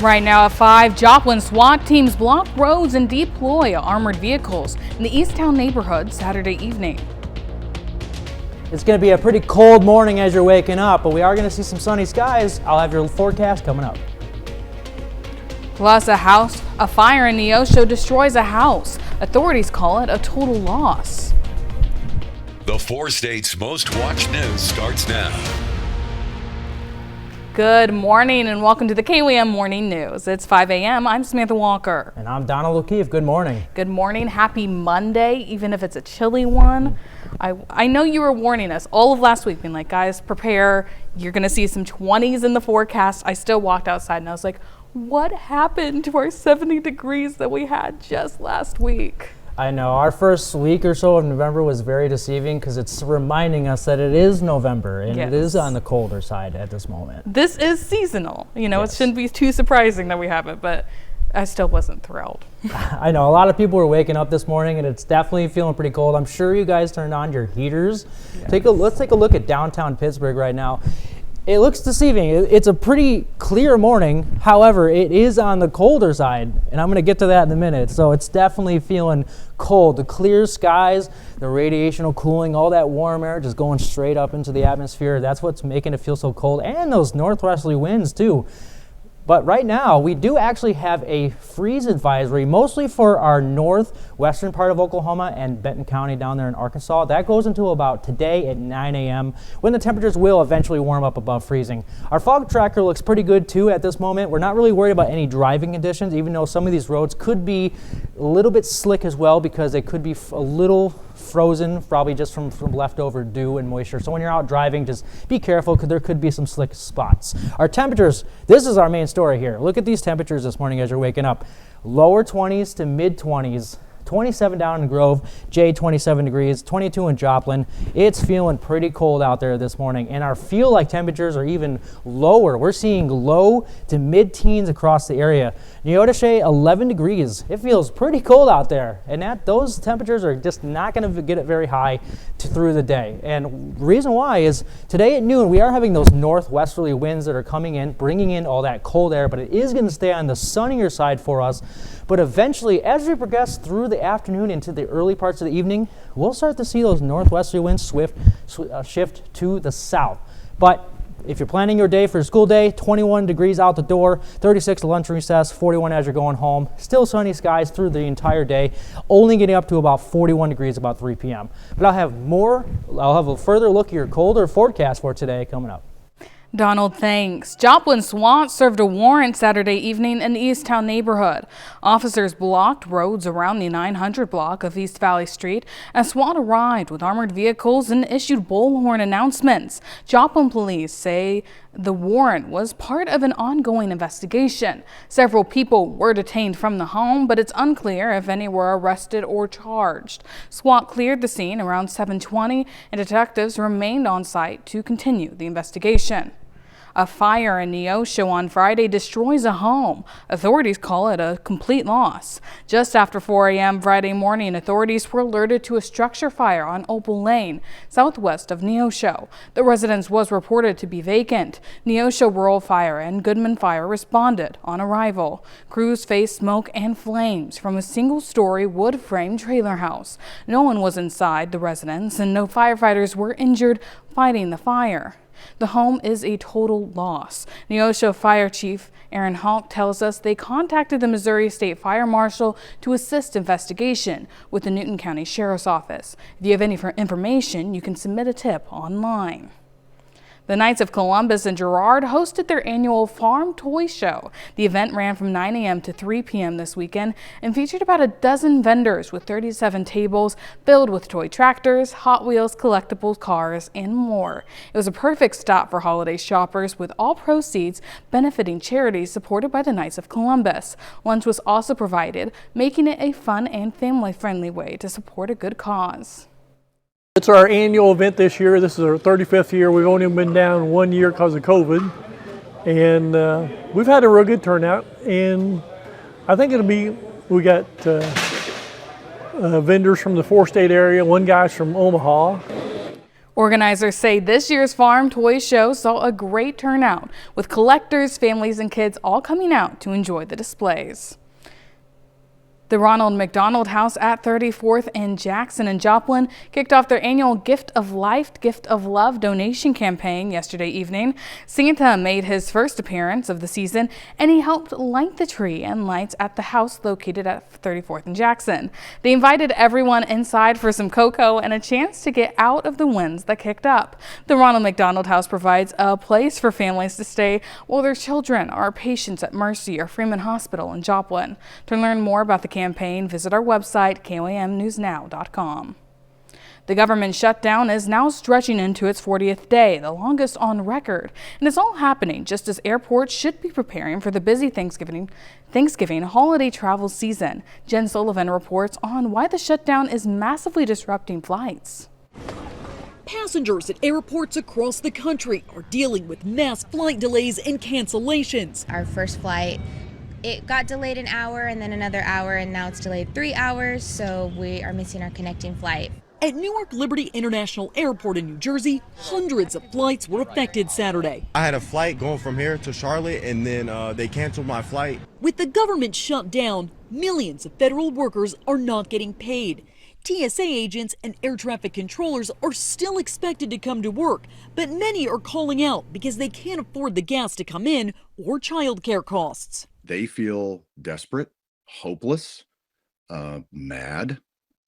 Right now at 5, Joplin SWAT teams block roads and deploy armored vehicles in the Easttown neighborhood Saturday evening. It's going to be a pretty cold morning as you're waking up, but we are going to see some sunny skies. I'll have your forecast coming up. Plus, a fire in Neosho destroys a house. Authorities call it a total loss. The 4 states' most watched news starts now. Good morning and welcome to the KWM Morning News. It's 5 a.m. I'm Samantha Walker. And I'm Donald O'Keefe. Good morning. Good morning. Happy Monday, even if it's a chilly one. I know you were warning us all of last week, being like, guys, prepare. You're going to see some 20s in the forecast. I still walked outside and I was like, what happened to our 70 degrees that we had just last week? I know our first week or so of November was very deceiving because it's reminding us that it is November and Yes. It is on the colder side at this moment. This is seasonal. You know, Yes. It shouldn't be too surprising that we have it, but I still wasn't thrilled. I know a lot of people were waking up this morning and it's definitely feeling pretty cold. I'm sure you guys turned on your heaters. Yes. Let's take a look at downtown Pittsburgh right now. It looks deceiving. It's a pretty clear morning. However, it is on the colder side, and I'm going to get to that in a minute. So it's definitely feeling cold. The clear skies, the radiational cooling, all that warm air just going straight up into the atmosphere. That's what's making it feel so cold, and those northwesterly winds too. But right now, we do actually have a freeze advisory, mostly for our northwestern part of Oklahoma and Benton County down there in Arkansas. That goes until about today at 9 a.m. when the temperatures will eventually warm up above freezing. Our fog tracker looks pretty good too at this moment. We're not really worried about any driving conditions, even though some of these roads could be a little bit slick as well because they could be a little frozen, probably just from leftover dew and moisture. So when you're out driving, just be careful because there could be some slick spots. Our temperatures, this is our main story here. Look at these temperatures this morning as you're waking up. Lower 20s to mid 20s. 27 down in Grove, Jay 27 degrees, 22 in Joplin. It's feeling pretty cold out there this morning, and our feel-like temperatures are even lower. We're seeing low to mid-teens across the area. Neodesha, 11 degrees. It feels pretty cold out there, and those temperatures are just not going to get it very high through the day. And the reason why is today at noon, we are having those northwesterly winds that are coming in, bringing in all that cold air, but it is going to stay on the sunnier side for us. But eventually, as we progress through the afternoon into the early parts of the evening, we'll start to see those northwesterly winds shift to the south. But if you're planning your day for a school day, 21 degrees out the door, 36 to lunch recess, 41 as you're going home. Still sunny skies through the entire day, only getting up to about 41 degrees about 3 p.m. But I'll have a further look at your colder forecast for today coming up. Donald, thanks. Joplin SWAT served a warrant Saturday evening in the Easttown neighborhood. Officers blocked roads around the 900 block of East Valley Street as SWAT arrived with armored vehicles and issued bullhorn announcements. Joplin police say the warrant was part of an ongoing investigation. Several people were detained from the home, but it's unclear if any were arrested or charged. SWAT cleared the scene around 7:20, and detectives remained on site to continue the investigation. A fire in Neosho on Friday destroys a home. Authorities call it a complete loss. Just after 4 a.m. Friday morning, authorities were alerted to a structure fire on Opal Lane, southwest of Neosho. The residence was reported to be vacant. Neosho Rural Fire and Goodman Fire responded on arrival. Crews faced smoke and flames from a single-story wood-frame trailer house. No one was inside the residence, and no firefighters were injured fighting the fire. The home is a total loss. Neosho Fire Chief Aaron Hawk tells us they contacted the Missouri State Fire Marshal to assist investigation with the Newton County Sheriff's Office. If you have any information, you can submit a tip online. The Knights of Columbus and Girard hosted their annual Farm Toy Show. The event ran from 9 a.m. to 3 p.m. this weekend and featured about a dozen vendors with 37 tables filled with toy tractors, Hot Wheels, collectibles, cars, and more. It was a perfect stop for holiday shoppers, with all proceeds benefiting charities supported by the Knights of Columbus. Lunch was also provided, making it a fun and family-friendly way to support a good cause. It's our annual event this year. This is our 35th year. We've only been down 1 year because of COVID. And we've had a real good turnout. And I think we got vendors from the 4-state area. One guy's from Omaha. Organizers say this year's Farm Toy Show saw a great turnout, with collectors, families, and kids all coming out to enjoy the displays. The Ronald McDonald House at 34th and Jackson in Joplin kicked off their annual Gift of Life, Gift of Love donation campaign yesterday evening. Santa made his first appearance of the season, and he helped light the tree and lights at the house located at 34th and Jackson. They invited everyone inside for some cocoa and a chance to get out of the winds that kicked up. The Ronald McDonald House provides a place for families to stay while their children are patients at Mercy or Freeman Hospital in Joplin. To learn more about the campaign, visit our website, KOAMnewsnow.com. The government shutdown is now stretching into its 40th day, the longest on record, and it's all happening just as airports should be preparing for the busy Thanksgiving holiday travel season. Jen Sullivan reports on why the shutdown is massively disrupting flights. Passengers at airports across the country are dealing with mass flight delays and cancellations. Our first flight, it got delayed an hour and then another hour, and now it's delayed 3 hours, so we are missing our connecting flight. At Newark Liberty International Airport in New Jersey, hundreds of flights were affected Saturday. I had a flight going from here to Charlotte, and then they canceled my flight. With the government shut down, millions of federal workers are not getting paid. TSA agents and air traffic controllers are still expected to come to work, but many are calling out because they can't afford the gas to come in or childcare costs. They feel desperate, hopeless, mad,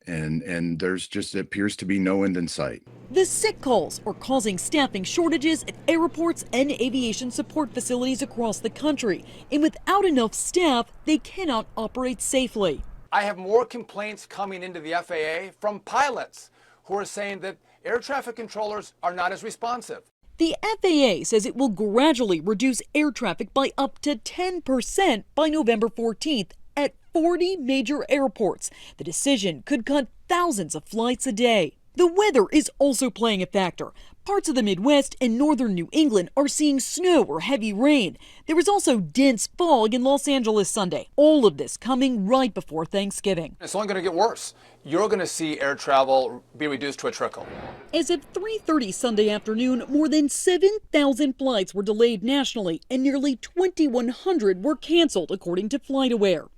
and there's just appears to be no end in sight. The sick calls are causing staffing shortages at airports and aviation support facilities across the country, and without enough staff, they cannot operate safely. I have more complaints coming into the FAA from pilots who are saying that air traffic controllers are not as responsive. The FAA says it will gradually reduce air traffic by up to 10% by November 14th at 40 major airports. The decision could cut thousands of flights a day. The weather is also playing a factor. Parts of the Midwest and northern New England are seeing snow or heavy rain. There was also dense fog in Los Angeles Sunday. All of this coming right before Thanksgiving. It's only going to get worse. You're going to see air travel be reduced to a trickle. As of 3:30 Sunday afternoon, more than 7,000 flights were delayed nationally and nearly 2,100 were canceled, according to FlightAware.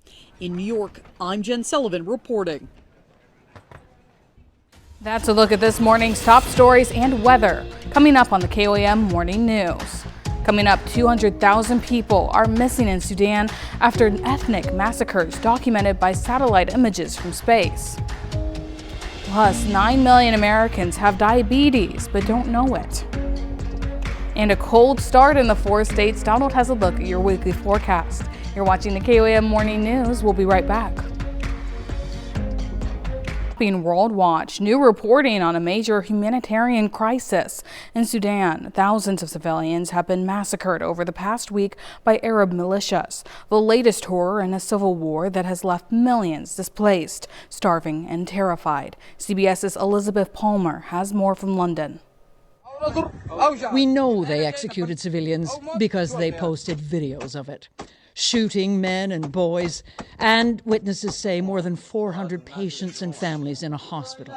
In New York, I'm Jen Sullivan reporting. That's a look at this morning's top stories and weather coming up on the KOAM Morning News. Coming up, 200,000 people are missing in Sudan after ethnic massacres documented by satellite images from space. Plus, 9 million Americans have diabetes but don't know it. And a cold start in the 4 states. Donald has a look at your weekly forecast. You're watching the KOAM Morning News. We'll be right back. World Watch, new reporting on a major humanitarian crisis in Sudan. Thousands of civilians have been massacred over the past week by Arab militias, the latest horror in a civil war that has left millions displaced, starving, and terrified. CBS's Elizabeth Palmer has more from London. We know they executed civilians because they posted videos of it. Shooting men and boys, and witnesses say more than 400 patients and families in a hospital.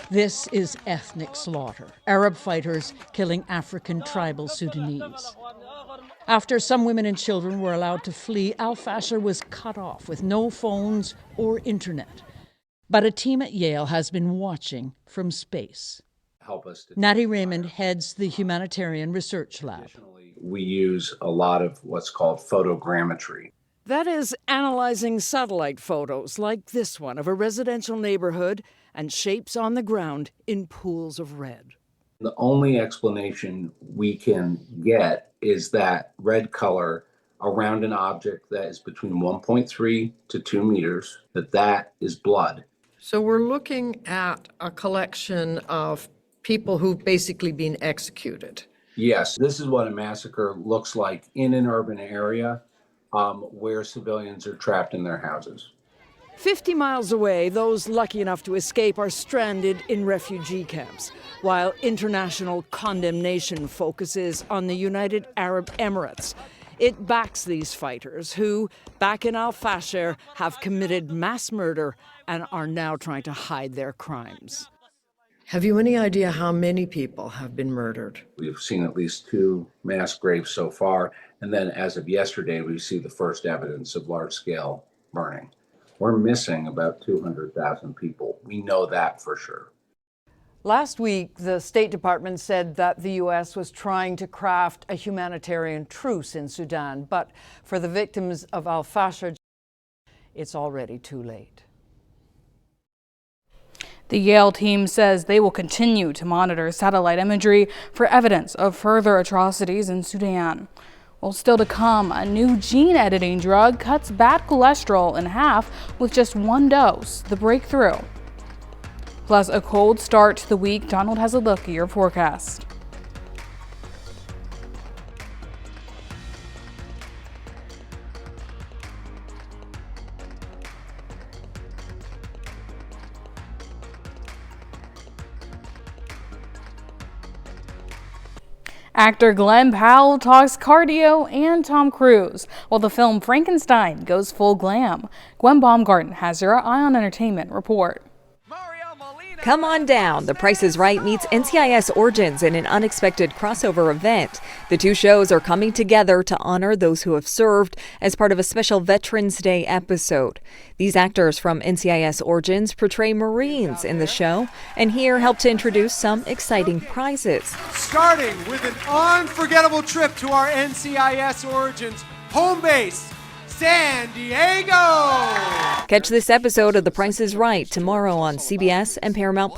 This is ethnic slaughter, Arab fighters killing African tribal Sudanese. After some women and children were allowed to flee, Al-Fashir was cut off with no phones or internet. But a team at Yale has been watching from space. Natty Raymond heads the Humanitarian Research Lab. We use a lot of what's called photogrammetry. That is analyzing satellite photos like this one of a residential neighborhood and shapes on the ground in pools of red. The only explanation we can get is that red color around an object that is between 1.3 to 2 meters, that is blood. So we're looking at a collection of people who've basically been executed. Yes, this is what a massacre looks like in an urban area where civilians are trapped in their houses. 50 miles away, those lucky enough to escape are stranded in refugee camps, while international condemnation focuses on the United Arab Emirates. It backs these fighters who, back in Al-Fasher, have committed mass murder and are now trying to hide their crimes. Have you any idea how many people have been murdered? We've seen at least 2 mass graves so far, and then as of yesterday, we see the first evidence of large-scale burning. We're missing about 200,000 people. We know that for sure. Last week, the State Department said that the U.S. was trying to craft a humanitarian truce in Sudan, but for the victims of Al-Fasher, it's already too late. The Yale team says they will continue to monitor satellite imagery for evidence of further atrocities in Sudan. Well, still to come, a new gene editing drug cuts bad cholesterol in half with just 1 dose, the breakthrough. Plus, a cold start to the week. Donald has a look at your forecast. Actor Glenn Powell talks cardio and Tom Cruise, while the film Frankenstein goes full glam. Gwen Baumgarten has your Eye on Entertainment report. Come on down. The Price is Right meets NCIS Origins in an unexpected crossover event. The 2 shows are coming together to honor those who have served as part of a special Veterans Day episode. These actors from NCIS Origins portray Marines in the show, and here help to introduce some exciting prizes. Starting with an unforgettable trip to our NCIS Origins home base, San Diego! Catch this episode of The Price is Right tomorrow on CBS and Paramount+.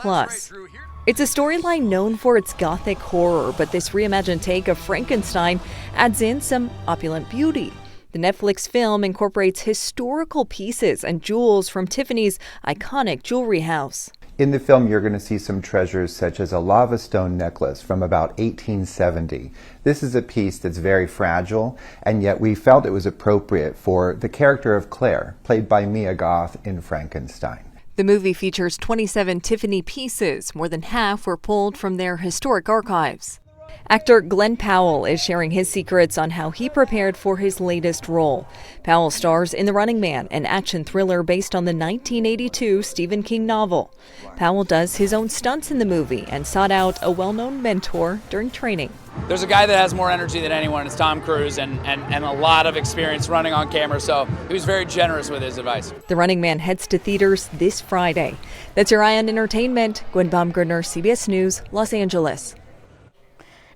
It's a storyline known for its gothic horror, but this reimagined take of Frankenstein adds in some opulent beauty. The Netflix film incorporates historical pieces and jewels from Tiffany's iconic jewelry house. In the film, you're going to see some treasures such as a lava stone necklace from about 1870. This is a piece that's very fragile, and yet we felt it was appropriate for the character of Claire, played by Mia Goth in Frankenstein. The movie features 27 Tiffany pieces. More than half were pulled from their historic archives. Actor Glenn Powell is sharing his secrets on how he prepared for his latest role. Powell stars in The Running Man, an action thriller based on the 1982 Stephen King novel. Powell does his own stunts in the movie and sought out a well-known mentor during training. There's a guy that has more energy than anyone. It's Tom Cruise, and a lot of experience running on camera, so he was very generous with his advice. The Running Man heads to theaters this Friday. That's your Eye on Entertainment. Gwen Baumgartner, CBS News, Los Angeles.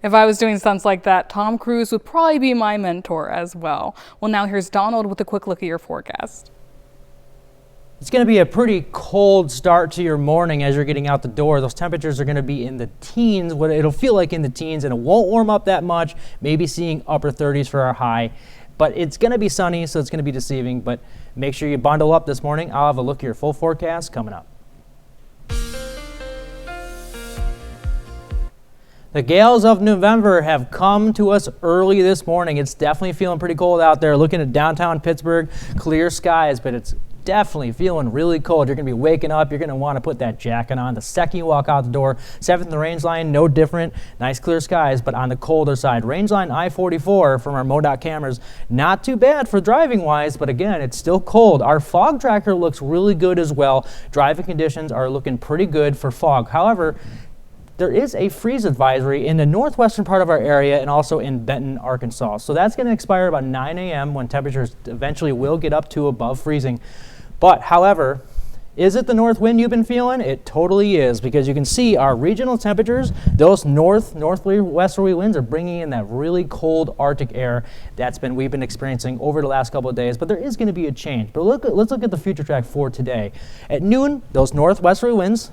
If I was doing stunts like that, Tom Cruise would probably be my mentor as well. Well, now here's Donald with a quick look at your forecast. It's going to be a pretty cold start to your morning as you're getting out the door. Those temperatures are going to be in the teens, what it'll feel like in the teens, and it won't warm up that much, maybe seeing upper 30s for our high. But it's going to be sunny, so it's going to be deceiving. But make sure you bundle up this morning. I'll have a look at your full forecast coming up. The gales of November have come to us early this morning. It's definitely feeling pretty cold out there. Looking at downtown Pittsburgh, clear skies, but it's definitely feeling really cold. You're going to be waking up. You're going to want to put that jacket on the second you walk out the door. 7th and the range line, no different. Nice clear skies, but on the colder side. Range line I-44 from our MoDOT cameras, not too bad for driving wise, but again, it's still cold. Our fog tracker looks really good as well. Driving conditions are looking pretty good for fog. However, there is a freeze advisory in the northwestern part of our area and also in Benton, Arkansas. So that's going to expire about 9 a.m. when temperatures eventually will get up to above freezing. But, however, is it the north wind you've been feeling? It totally is, because you can see our regional temperaters, those northerly westerly winds are bringing in that really cold Arctic air we've been experiencing over the last couple of days. But there is going to be a change. But let's look at the future track for today. At noon, those northwesterly winds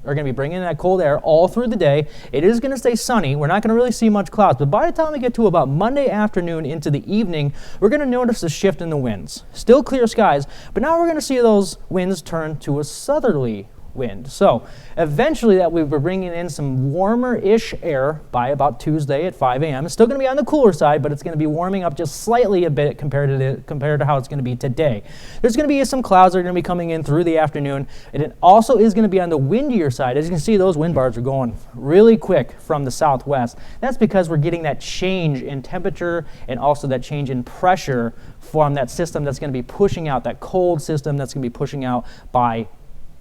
are going to be bringing that cold air all through the day. It is going to stay sunny. We're not going to really see much clouds, but by the time we get to about Monday afternoon into the evening, we're going to notice a shift in the winds. Still clear skies, but now we're going to see those winds turn to a southerly wind. So eventually that we were bringing in some warmer-ish air by about Tuesday at 5 a.m. It's still going to be on the cooler side, but it's going to be warming up just slightly a bit compared to how it's going to be today. There's going to be some clouds that are going to be coming in through the afternoon, and it also is going to be on the windier side. As you can see, those wind bars are going really quick from the southwest. That's because we're getting that change in temperature and also that change in pressure from that system that's going to be pushing out, that cold system that's going to be pushing out by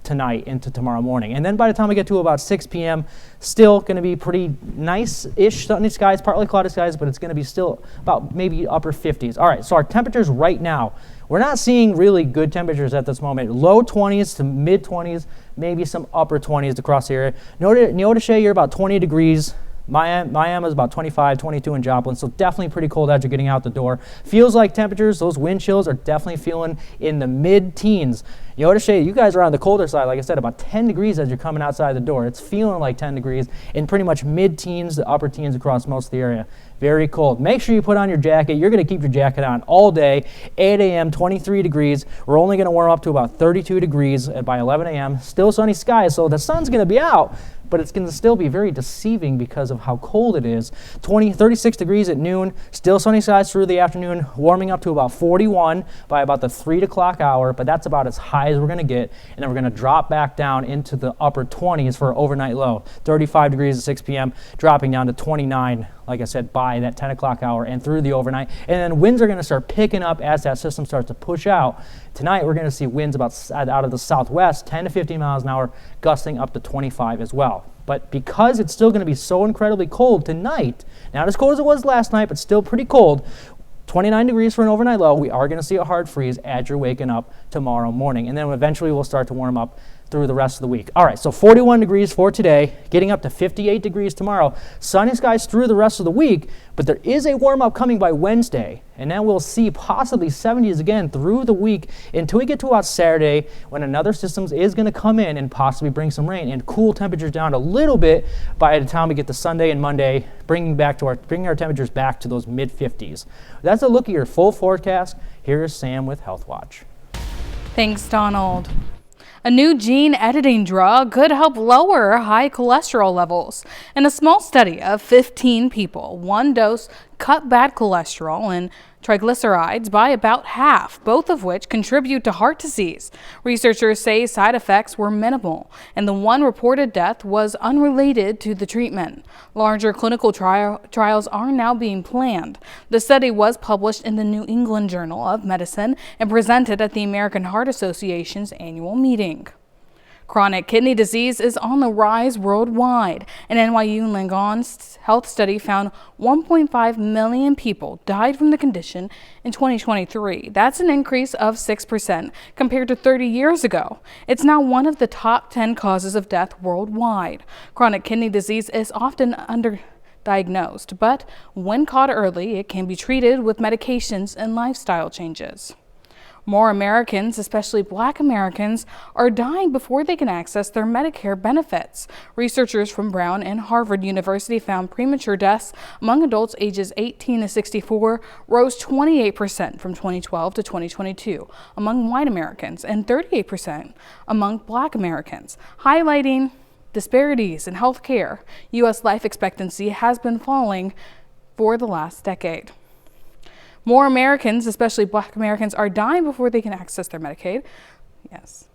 tonight into tomorrow morning. And then by the time we get to about 6 p.m., still going to be pretty nice-ish sunny skies, partly cloudy skies, but it's going to be still about maybe upper 50s. All right, so our temperatures right now, we're not seeing really good temperatures at this moment. Low 20s to mid 20s, maybe some upper 20s across the area. Neodesha, you're about 20 degrees. Miami is about 25, 22 in Joplin, so definitely pretty cold as you're getting out the door. Feels like temperatures, those wind chills are definitely feeling in the mid-teens. Neodesha, you guys are on the colder side, like I said, about 10 degrees as you're coming outside the door. It's feeling like 10 degrees in pretty much mid-teens to upper teens across most of the area. Very cold. Make sure you put on your jacket. You're going to keep your jacket on all day. 8 a.m., 23 degrees. We're only going to warm up to about 32 degrees by 11 a.m. Still sunny skies, so the sun's going to be out, but it's going to still be very deceiving because of how cold it is. 36 degrees at noon, still sunny skies through the afternoon, warming up to about 41 by about the 3 o'clock hour, but that's about as high as we're going to get, and then we're going to drop back down into the upper 20s for an overnight low. 35 degrees at 6 p.m., dropping down to 29, like I said, by that 10 o'clock hour and through the overnight. And then winds are going to start picking up as that system starts to push out. Tonight, we're going to see winds out of the southwest, 10 to 15 miles an hour, gusting up to 25 as well. But because it's still going to be so incredibly cold tonight, not as cold as it was last night, but still pretty cold, 29 degrees for an overnight low, we are going to see a hard freeze as you're waking up tomorrow morning. And then eventually we'll start to warm up through the rest of the week. All right, so 41 degrees for today, getting up to 58 degrees tomorrow. Sunny skies through the rest of the week, but there is a warm-up coming by Wednesday, and then we'll see possibly 70s again through the week until we get to about Saturday, when another system is going to come in and possibly bring some rain and cool temperatures down a little bit by the time we get to Sunday and Monday, bringing our temperatures back to those mid-50s. That's a look at your full forecast. Here is Sam with Health Watch. Thanks, Donald. A new gene editing drug could help lower high cholesterol levels. In a small study of 15 people, one dose cut bad cholesterol and triglycerides by about half, both of which contribute to heart disease. Researchers say side effects were minimal, and the one reported death was unrelated to the treatment. Larger clinical trials are now being planned. The study was published in the New England Journal of Medicine and presented at the American Heart Association's annual meeting. Chronic kidney disease is on the rise worldwide. An NYU Langone health study found 1.5 million people died from the condition in 2023. That's an increase of 6% compared to 30 years ago. It's now one of the top 10 causes of death worldwide. Chronic kidney disease is often underdiagnosed, but when caught early, it can be treated with medications and lifestyle changes. More Americans, especially Black Americans, are dying before they can access their Medicare benefits. Researchers from Brown and Harvard University found premature deaths among adults ages 18 to 64 rose 28% from 2012 to 2022 among white Americans and 38% among Black Americans, highlighting disparities in health care. U.S. life expectancy has been falling for the last decade. More Americans, especially Black Americans, are dying before they can access their Medicaid. Yes.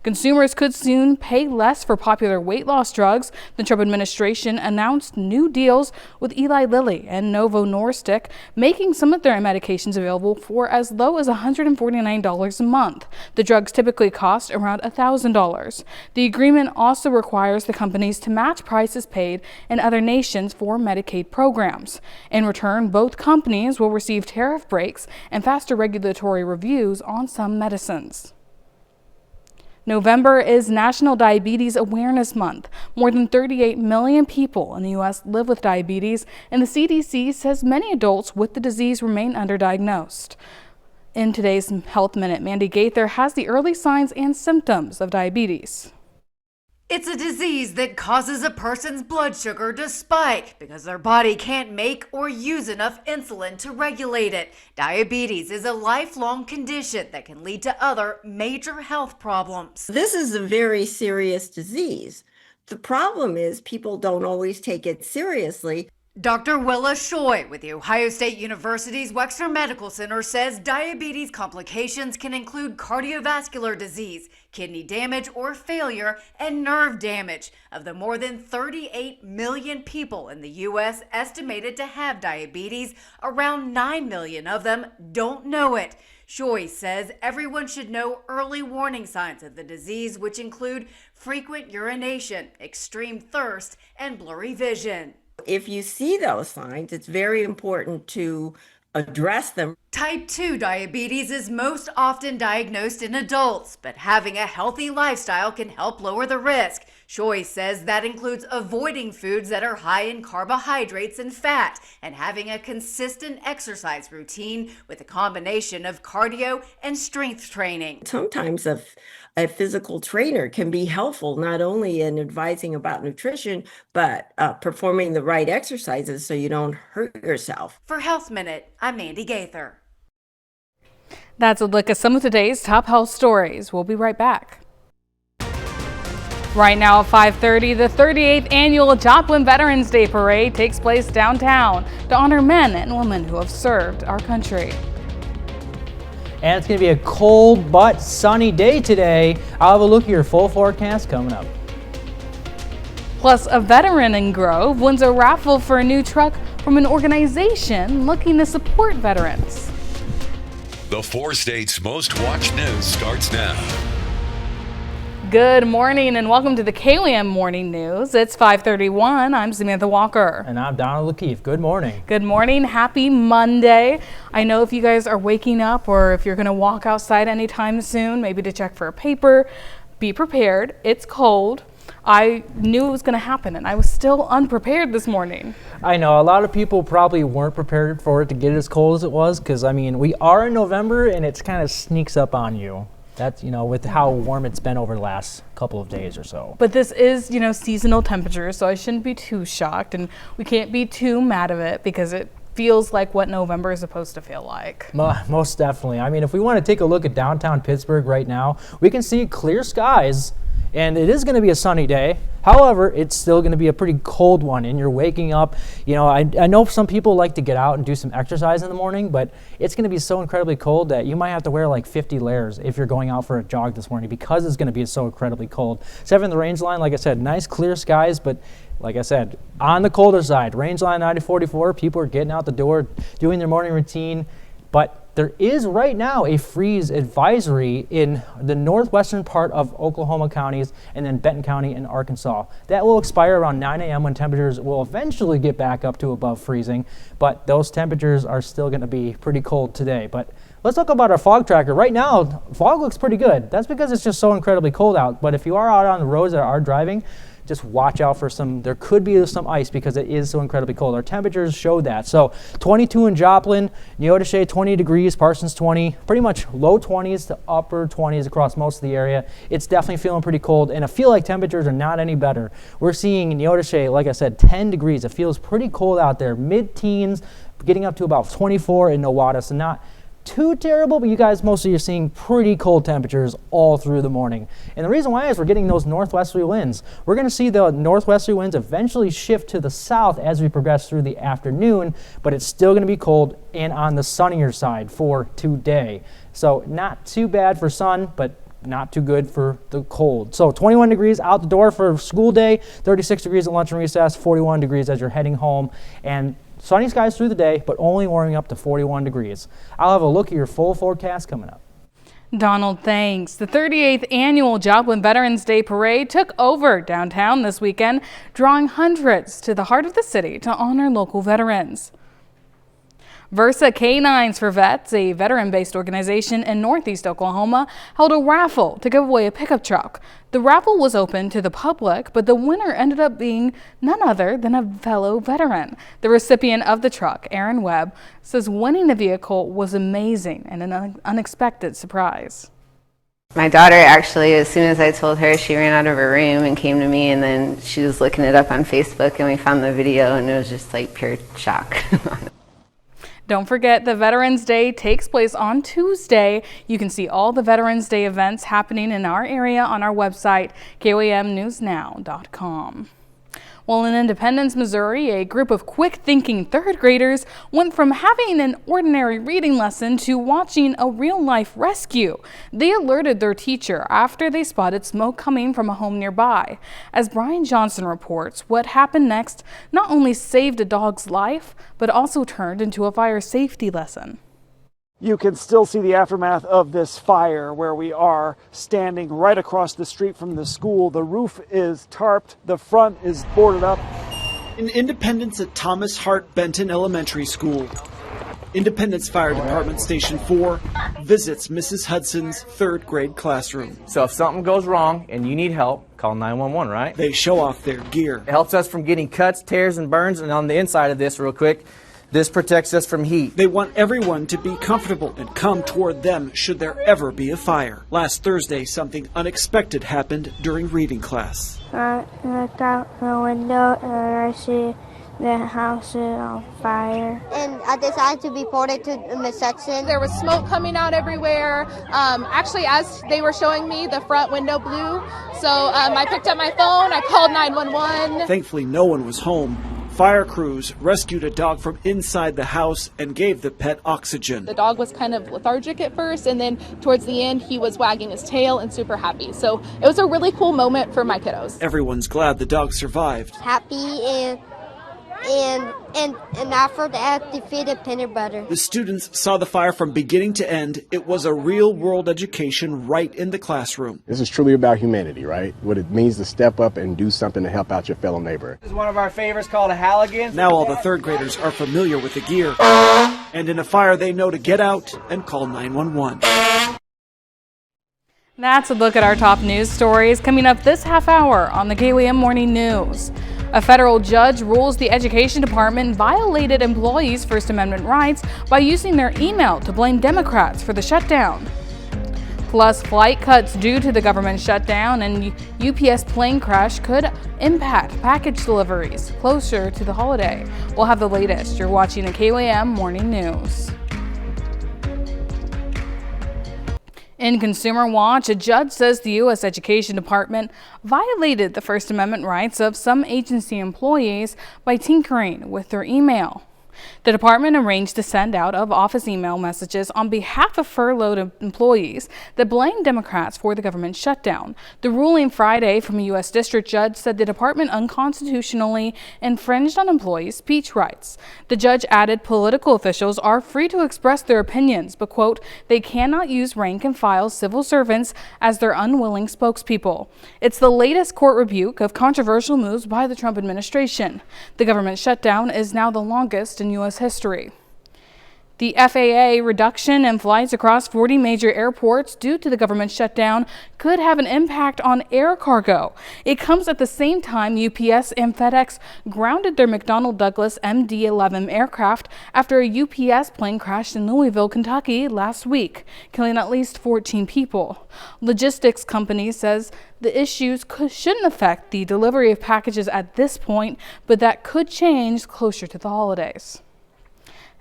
Consumers could soon pay less for popular weight loss drugs. The Trump administration announced new deals with Eli Lilly and Novo Nordisk, making some of their medications available for as low as $149 a month. The drugs typically cost around $1,000. The agreement also requires the companies to match prices paid in other nations for Medicaid programs. In return, both companies will receive tariff breaks and faster regulatory reviews on some medicines. November is National Diabetes Awareness Month. More than 38 million people in the U.S. live with diabetes, and the CDC says many adults with the disease remain underdiagnosed. In today's Health Minute, Mandy Gaither has the early signs and symptoms of diabetes. It's a disease that causes a person's blood sugar to spike because their body can't make or use enough insulin to regulate it. Diabetes is a lifelong condition that can lead to other major health problems. This is a very serious disease. The problem is people don't always take it seriously. Dr. Willa Shoy with the Ohio State University's Wexner Medical Center says diabetes complications can include cardiovascular disease, kidney damage or failure, and nerve damage. Of the more than 38 million people in the U.S. estimated to have diabetes, around 9 million of them don't know it. Shoy says everyone should know early warning signs of the disease, which include frequent urination, extreme thirst, and blurry vision. If you see those signs, it's very important to address them. Type 2 diabetes is most often diagnosed in adults, but having a healthy lifestyle can help lower the risk. Shoy says that includes avoiding foods that are high in carbohydrates and fat and having a consistent exercise routine with a combination of cardio and strength training. Sometimes a physical trainer can be helpful not only in advising about nutrition, but performing the right exercises so you don't hurt yourself. For Health Minute, I'm Mandy Gaither. That's a look at some of today's top health stories. We'll be right back. Right now at 5:30, the 38th annual Joplin Veterans Day Parade takes place downtown to honor men and women who have served our country. And it's going to be a cold but sunny day today. I'll have a look at your full forecast coming up. Plus, a veteran in Grove wins a raffle for a new truck from an organization looking to support veterans. The 4 states' most watched news starts now. Good morning and welcome to the KLM Morning News. It's 5:31. I'm Samantha Walker. And I'm Donald Lakeith. Good morning. Good morning. Happy Monday. I know if you guys are waking up or if you're going to walk outside anytime soon, maybe to check for a paper, be prepared. It's cold. I knew it was going to happen and I was still unprepared this morning. I know a lot of people probably weren't prepared for it to get as cold as it was because, I mean, we are in November and it kind of sneaks up on you. That's, with how warm it's been over the last couple of days or so. But this is, seasonal temperatures, so I shouldn't be too shocked and we can't be too mad of it because it feels like what November is supposed to feel like. Most definitely. I mean, if we want to take a look at downtown Pittsburgh right now, we can see clear skies. And it is going to be a sunny day. However, it's still going to be a pretty cold one and you're waking up. I know some people like to get out and do some exercise in the morning, but it's going to be so incredibly cold that you might have to wear like 50 layers if you're going out for a jog this morning because it's going to be so incredibly cold. 7 the range line, like I said, nice clear skies, but like I said, on the colder side, range line 9044, people are getting out the door, doing their morning routine, but there is right now a freeze advisory in the northwestern part of Oklahoma counties and then Benton County and Arkansas. That will expire around 9 a.m. when temperatures will eventually get back up to above freezing, but those temperatures are still going to be pretty cold today. But let's talk about our fog tracker. Right now, fog looks pretty good. That's because it's just so incredibly cold out, but if you are out on the roads that are driving, just watch out for there could be some ice because it is so incredibly cold. Our temperatures show that. So 22 in Joplin, Neodesha 20 degrees, Parsons 20, pretty much low 20s to upper 20s across most of the area. It's definitely feeling pretty cold and I feel like temperatures are not any better. We're seeing Neodesha, like I said, 10 degrees. It feels pretty cold out there, mid-teens, getting up to about 24 in Nowata, so not too terrible, but you guys mostly are seeing pretty cold temperatures all through the morning. And the reason why is we're getting those northwesterly winds. We're going to see the northwesterly winds eventually shift to the south as we progress through the afternoon, but it's still going to be cold and on the sunnier side for today. So not too bad for sun, but not too good for the cold. So 21 degrees out the door for school day, 36 degrees at lunch and recess, 41 degrees as you're heading home, and sunny skies through the day, but only warming up to 41 degrees. I'll have a look at your full forecast coming up. Donald, thanks. The 38th annual Joplin Veterans Day Parade took over downtown this weekend, drawing hundreds to the heart of the city to honor local veterans. Versa Canines for Vets, a veteran-based organization in Northeast Oklahoma, held a raffle to give away a pickup truck. The raffle was open to the public, but the winner ended up being none other than a fellow veteran. The recipient of the truck, Aaron Webb, says winning the vehicle was amazing and an unexpected surprise. My daughter actually, as soon as I told her, she ran out of her room and came to me, and then she was looking it up on Facebook, and we found the video, and it was just like pure shock. Don't forget that Veterans Day takes place on Tuesday. You can see all the Veterans Day events happening in our area on our website, KOAMnewsnow.com. Well, in Independence, Missouri, a group of quick-thinking third graders went from having an ordinary reading lesson to watching a real-life rescue. They alerted their teacher after they spotted smoke coming from a home nearby. As Brian Johnson reports, what happened next not only saved a dog's life, but also turned into a fire safety lesson. You can still see the aftermath of this fire where we are standing right across the street from the school. The roof is tarped, the front is boarded up. In Independence at Thomas Hart Benton Elementary School, Independence Fire Department Station 4 visits Mrs. Hudson's third grade classroom. So if something goes wrong and you need help, call 911, right? They show off their gear. It helps us from getting cuts, tears, and burns, and on the inside of this, real quick, this protects us from heat. They want everyone to be comfortable and come toward them should there ever be a fire. Last Thursday, something unexpected happened during reading class. I looked out the window and I see the house is on fire. And I decided to report it to Miss Hudson. There was smoke coming out everywhere. Actually, as they were showing me, the front window blew. So I picked up my phone, I called 911. Thankfully, no one was home. Fire crews rescued a dog from inside the house and gave the pet oxygen. The dog was kind of lethargic at first, and then towards the end, he was wagging his tail and super happy. So it was a really cool moment for my kiddos. Everyone's glad the dog survived. Happy and after that, defeated peanut butter. The students saw the fire from beginning to end. It was a real-world education right in the classroom. This is truly about humanity, right? What it means to step up and do something to help out your fellow neighbor. This is one of our favorites called a Halligan. Now all the third graders are familiar with the gear. And in a fire, they know to get out and call 911. That's a look at our top news stories coming up this half hour on the KOAM Morning News. A federal judge rules the Education Department violated employees' First Amendment rights by using their email to blame Democrats for the shutdown. Plus, flight cuts due to the government shutdown and UPS plane crash could impact package deliveries closer to the holiday. We'll have the latest. You're watching the KOAM Morning News. In Consumer Watch, a judge says the U.S. Education Department violated the First Amendment rights of some agency employees by tinkering with their email. The department arranged the send out of office email messages on behalf of furloughed employees that blamed Democrats for the government shutdown. The ruling Friday from a U.S. district judge said the department unconstitutionally infringed on employees' speech rights. The judge added political officials are free to express their opinions, but, quote, they cannot use rank and file civil servants as their unwilling spokespeople. It's the latest court rebuke of controversial moves by the Trump administration. The government shutdown is now the longest in U.S. history. The FAA reduction in flights across 40 major airports due to the government shutdown could have an impact on air cargo. It comes at the same time UPS and FedEx grounded their McDonnell Douglas MD-11 aircraft after a UPS plane crashed in Louisville, Kentucky last week, killing at least 14 people. Logistics company says the issues shouldn't affect the delivery of packages at this point, but that could change closer to the holidays.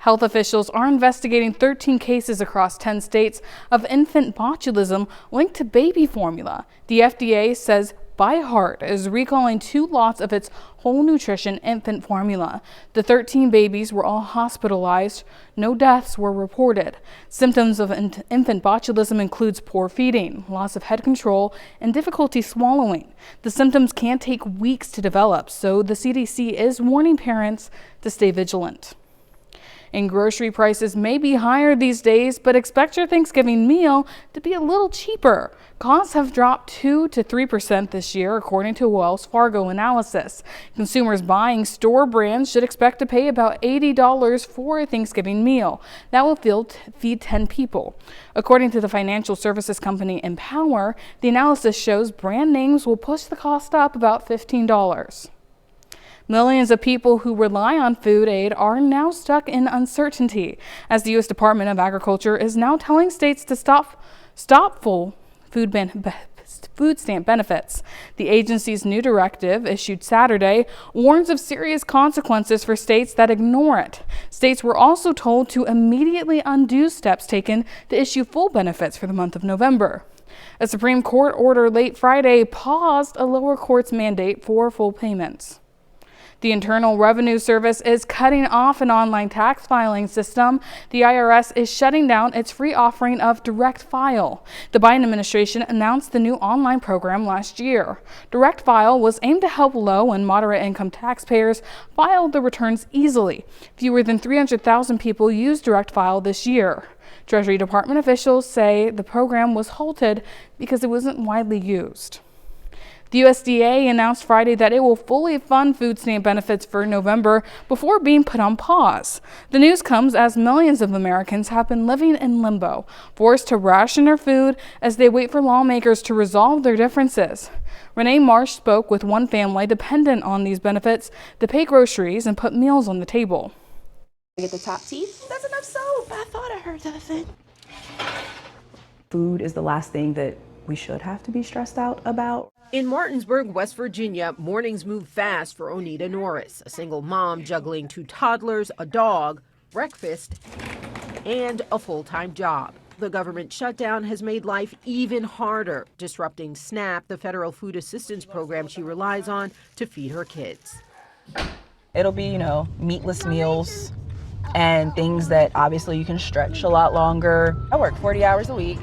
Health officials are investigating 13 cases across 10 states of infant botulism linked to baby formula. The FDA says ByHeart is recalling 2 lots of its whole nutrition infant formula. The 13 babies were all hospitalized. No deaths were reported. Symptoms of infant botulism includes poor feeding, loss of head control, and difficulty swallowing. The symptoms can take weeks to develop, so the CDC is warning parents to stay vigilant. And grocery prices may be higher these days, but expect your Thanksgiving meal to be a little cheaper. Costs have dropped 2 to 3% this year, according to a Wells Fargo analysis. Consumers buying store brands should expect to pay about $80 for a Thanksgiving meal. That will feed 10 people. According to the financial services company Empower, the analysis shows brand names will push the cost up about $15. Millions of people who rely on food aid are now stuck in uncertainty, as the U.S. Department of Agriculture is now telling states to stop full food stamp benefits. The agency's new directive, issued Saturday, warns of serious consequences for states that ignore it. States were also told to immediately undo steps taken to issue full benefits for the month of November. A Supreme Court order late Friday paused a lower court's mandate for full payments. The Internal Revenue Service is cutting off an online tax filing system. The IRS is shutting down its free offering of Direct File. The Biden administration announced the new online program last year. Direct File was aimed to help low and moderate income taxpayers file their returns easily. Fewer than 300,000 people used Direct File this year. Treasury Department officials say the program was halted because it wasn't widely used. The USDA announced Friday that it will fully fund food stamp benefits for November before being put on pause. The news comes as millions of Americans have been living in limbo, forced to ration their food as they wait for lawmakers to resolve their differences. Renee Marsh spoke with one family dependent on these benefits to pay groceries and put meals on the table. Get the top teeth. That's enough soap. I thought I heard that. Food is the last thing that we should have to be stressed out about. In Martinsburg, West Virginia, mornings move fast for Onita Norris, a single mom juggling 2 toddlers, a dog, breakfast, and a full-time job. The government shutdown has made life even harder, disrupting SNAP, the federal food assistance program she relies on to feed her kids. It'll be, meatless meals and things that obviously you can stretch a lot longer. I work 40 hours a week.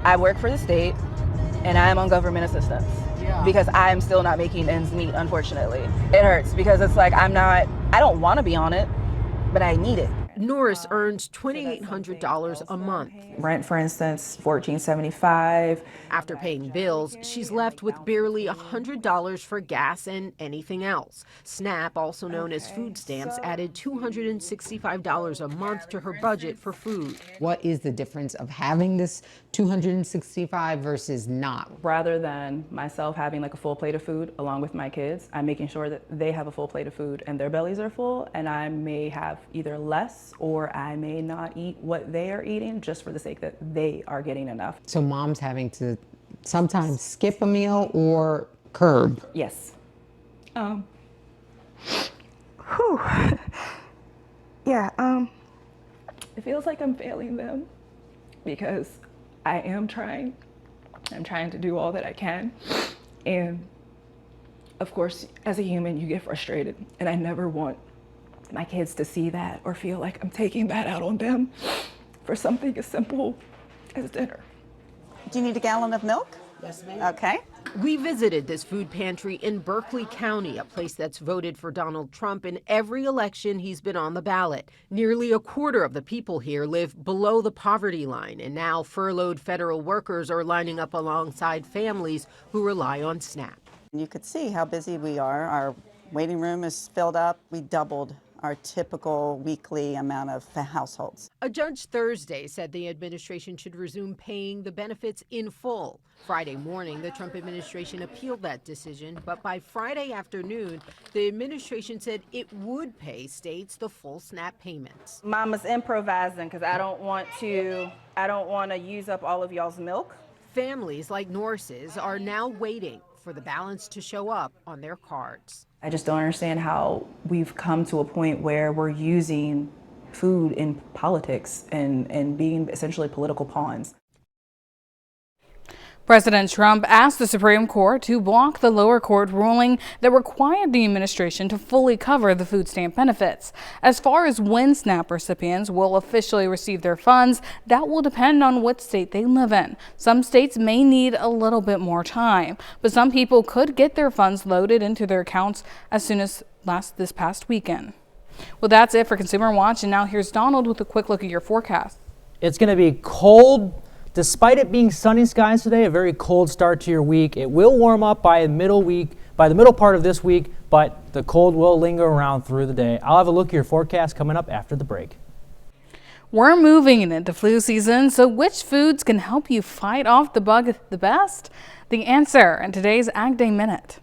I work for the state. And I am on government assistance because I am still not making ends meet, unfortunately. It hurts because it's like I don't want to be on it, but I need it. Norris earns $2,800 a month. Rent, for instance, $1,475. After paying bills, she's left with barely $100 for gas and anything else. SNAP, also known as food stamps, added $265 a month to her budget for food. What is the difference of having this $265 versus not? Rather than myself having like a full plate of food along with my kids, I'm making sure that they have a full plate of food and their bellies are full, and I may have either less or I may not eat what they are eating just for the sake that they are getting enough. So mom's having to sometimes skip a meal or curb? Yes. It feels like I'm failing them because I am trying. I'm trying to do all that I can. And of course, as a human, you get frustrated, and I never want my kids to see that or feel like I'm taking that out on them for something as simple as dinner. Do you need a gallon of milk? Yes, ma'am. Okay. We visited this food pantry in Berkeley County, a place that's voted for Donald Trump in every election he's been on the ballot. Nearly a quarter of the people here live below the poverty line, and now furloughed federal workers are lining up alongside families who rely on SNAP. You could see how busy we are. Our waiting room is filled up. We doubled our typical weekly amount of households. A judge Thursday said the administration should resume paying the benefits in full. Friday morning, the Trump administration appealed that decision, but by Friday afternoon, the administration said it would pay states the full SNAP payments. Mama's improvising because I don't want to use up all of y'all's milk. Families like Norris's are now waiting for the balance to show up on their cards. I just don't understand how we've come to a point where we're using food in politics and being essentially political pawns. President Trump asked the Supreme Court to block the lower court ruling that required the administration to fully cover the food stamp benefits. As far as when SNAP recipients will officially receive their funds, that will depend on what state they live in. Some states may need a little bit more time, but some people could get their funds loaded into their accounts as soon as this past weekend. Well, that's it for Consumer Watch, and now here's Donald with a quick look at your forecast. It's going to be cold. Despite it being sunny skies today, a very cold start to your week. It will warm up by the middle part of this week, but the cold will linger around through the day. I'll have a look at your forecast coming up after the break. We're moving into flu season, so which foods can help you fight off the bug the best? The answer in today's Ag Day Minute.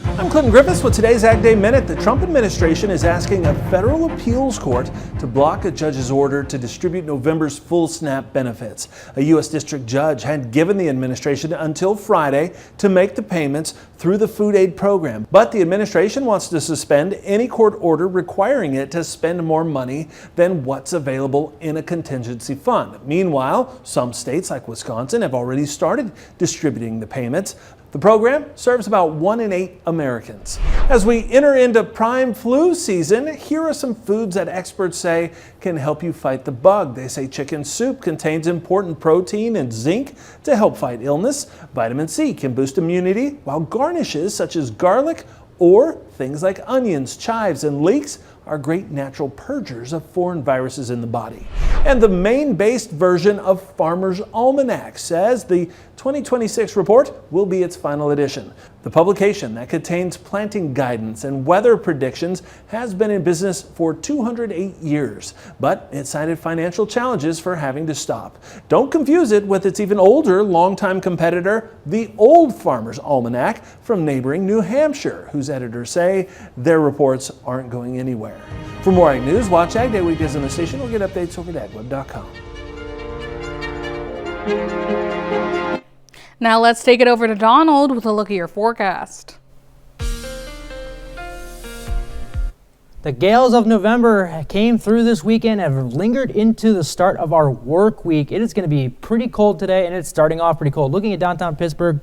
I'm Clinton Griffiths with today's Ag Day Minute. The Trump administration is asking a federal appeals court to block a judge's order to distribute November's full SNAP benefits. A U.S. district judge had given the administration until Friday to make the payments through the food aid program. But the administration wants to suspend any court order requiring it to spend more money than what's available in a contingency fund. Meanwhile, some states like Wisconsin have already started distributing the payments. The program serves about 1 in 8 Americans. As we enter into prime flu season, here are some foods that experts say can help you fight the bug. They say chicken soup contains important protein and zinc to help fight illness. Vitamin C can boost immunity, while garnishes such as garlic or things like onions, chives, and leeks are great natural purgers of foreign viruses in the body. And the Maine-based version of Farmer's Almanac says the 2026 report will be its final edition. The publication that contains planting guidance and weather predictions has been in business for 208 years, but it cited financial challenges for having to stop. Don't confuse it with its even older longtime competitor, the Old Farmer's Almanac from neighboring New Hampshire, whose editors say their reports aren't going anywhere. For more Ag News, watch Ag Day weekdays on the station or get updates over at agweb.com. Now let's take it over to Donald with a look at your forecast. The gales of November came through this weekend and have lingered into the start of our work week. It is going to be pretty cold today, and it's starting off pretty cold. Looking at downtown Pittsburgh,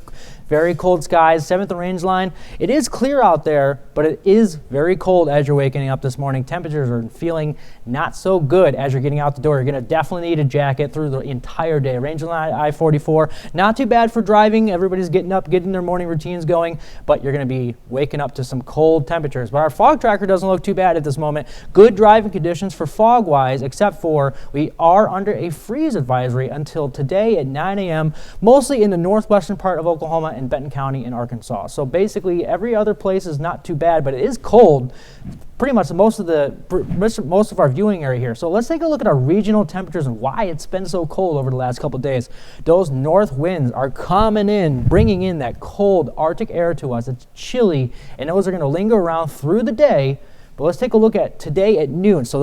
very cold skies, 7th range line. It is clear out there, but it is very cold as you're waking up this morning. Temperatures are feeling not so good as you're getting out the door. You're going to definitely need a jacket through the entire day. Range line I-44, not too bad for driving. Everybody's getting up, getting their morning routines going, but you're going to be waking up to some cold temperatures. But our fog tracker doesn't look too bad at this moment. Good driving conditions for fog-wise, except for we are under a freeze advisory until today at 9 a.m., mostly in the northwestern part of Oklahoma and Benton County in Arkansas. So basically every other place is not too bad, but it is cold pretty much most of our viewing area here. So let's take a look at our regional temperatures and why it's been so cold over the last couple of days. Those north winds are coming in, bringing in that cold Arctic air to us. It's chilly, and those are going to linger around through the day. But let's take a look at today at noon. So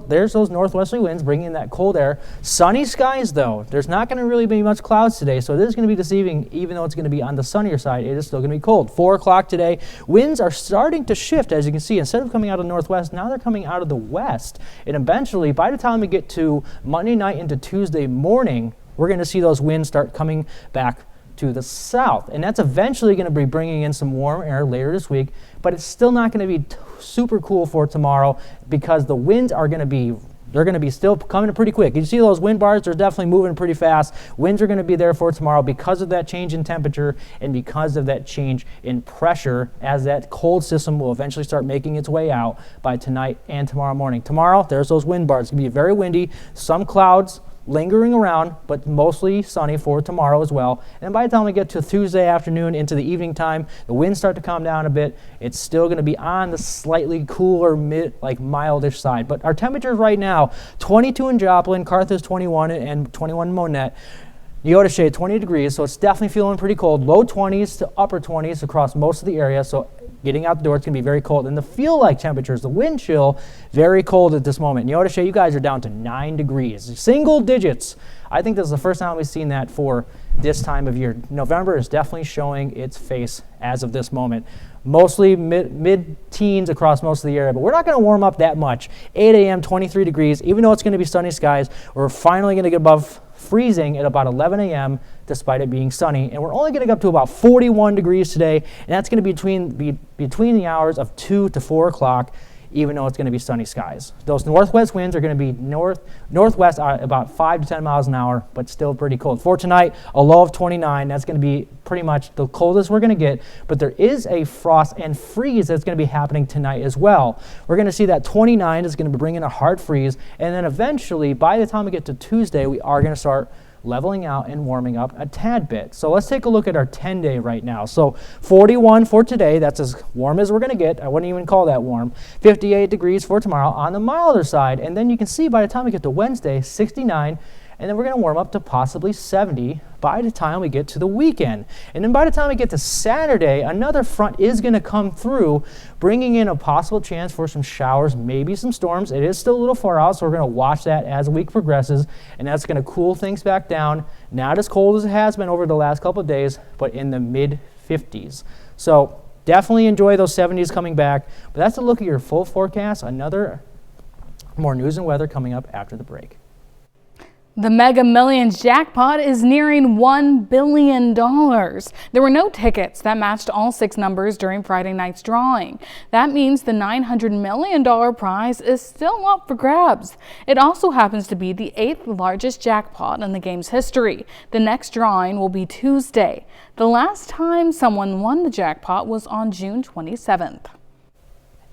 there's those northwesterly winds bringing in that cold air. Sunny skies, though. There's not going to really be much clouds today, so it is going to be deceiving. Even though it's going to be on the sunnier side, it is still going to be cold. 4 o'clock today. Winds are starting to shift, as you can see. Instead of coming out of the northwest, now they're coming out of the west. And eventually, by the time we get to Monday night into Tuesday morning, we're going to see those winds start coming back to the south, and that's eventually going to be bringing in some warm air later this week, but it's still not going to be super cool for tomorrow because the winds are going to be still coming pretty quick. You see those wind bars, they're definitely moving pretty fast. Winds are going to be there for tomorrow because of that change in temperature and because of that change in pressure as that cold system will eventually start making its way out by tonight and tomorrow morning. Tomorrow, there's those wind bars. It's going to be very windy, some clouds lingering around, but mostly sunny for tomorrow as well. And by the time we get to Tuesday afternoon into the evening time, the winds start to calm down a bit. It's still going to be on the slightly cooler, mildish side. But our temperatures right now, 22 in Joplin, Carthage 21, and 21 in Monette. Neodesha 20 degrees, so it's definitely feeling pretty cold. Low 20s to upper 20s across most of the area, so getting out the door, it's going to be very cold. And the feel-like temperatures, the wind chill, very cold at this moment. Neodesha, you guys are down to 9 degrees, single digits. I think this is the first time we've seen that for this time of year. November is definitely showing its face as of this moment. Mostly mid-teens across most of the area, but we're not going to warm up that much. 8 a.m., 23 degrees. Even though it's going to be sunny skies, we're finally going to get above freezing at about 11 a.m. despite it being sunny, and we're only getting up to about 41 degrees today, and that's going to be between the hours of 2 to 4 o'clock, even though it's going to be sunny skies. Those northwest winds are going to be northwest about 5 to 10 miles an hour, but still pretty cold. For tonight, a low of 29. That's going to be pretty much the coldest we're going to get, but there is a frost and freeze that's going to be happening tonight as well. We're going to see that 29 is going to be bringing a hard freeze, and then eventually, by the time we get to Tuesday, we are going to start leveling out and warming up a tad bit. So let's take a look at our 10-day right now. So 41 for today, that's as warm as we're going to get. I wouldn't even call that warm. 58 degrees for tomorrow on the milder side. And then you can see by the time we get to Wednesday, 69. and then we're going to warm up to possibly 70 by the time we get to the weekend. And then by the time we get to Saturday, another front is going to come through, bringing in a possible chance for some showers, maybe some storms. It is still a little far out, so we're going to watch that as the week progresses, and that's going to cool things back down. Not as cold as it has been over the last couple of days, but in the mid-50s. So definitely enjoy those 70s coming back. But that's a look at your full forecast. Another more news and weather coming up after the break. The Mega Millions jackpot is nearing $1 billion. There were no tickets that matched all 6 numbers during Friday night's drawing. That means the $900 million prize is still up for grabs. It also happens to be the 8th largest jackpot in the game's history. The next drawing will be Tuesday. The last time someone won the jackpot was on June 27th.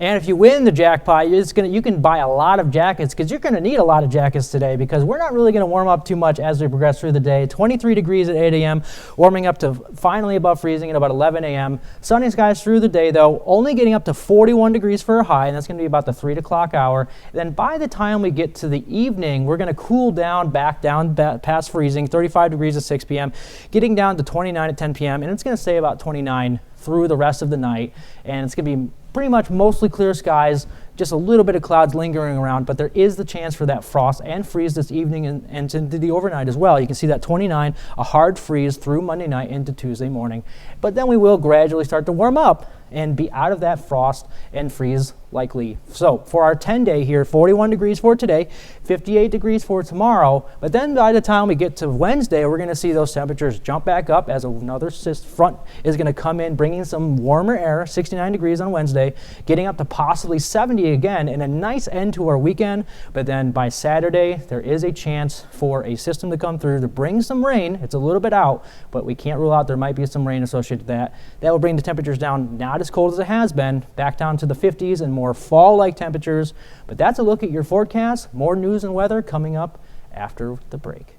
And if you win the jackpot, you can buy a lot of jackets, because you're going to need a lot of jackets today, because we're not really going to warm up too much as we progress through the day. 23 degrees at 8 a.m., warming up to finally above freezing at about 11 a.m. Sunny skies through the day, though, only getting up to 41 degrees for a high, and that's going to be about the 3 o'clock hour. Then by the time we get to the evening, we're going to cool down, back down past freezing, 35 degrees at 6 p.m., getting down to 29 at 10 p.m., and it's going to stay about 29 through the rest of the night, and it's going to be pretty much mostly clear skies, just a little bit of clouds lingering around, but there is the chance for that frost and freeze this evening and into the overnight as well. You can see that 29, a hard freeze through Monday night into Tuesday morning. But then we will gradually start to warm up and be out of that frost and freeze likely. So for our 10-day here, 41 degrees for today, 58 degrees for tomorrow. But then by the time we get to Wednesday, we're going to see those temperatures jump back up as another front is going to come in, bringing some warmer air, 69 degrees on Wednesday, getting up to possibly 70 again, and a nice end to our weekend. But then by Saturday, there is a chance for a system to come through to bring some rain. It's a little bit out, but we can't rule out there might be some rain associated with that. That will bring the temperatures down, not as cold as it has been, back down to the 50s and more fall-like temperatures. But that's a look at your forecast. More news and weather coming up after the break.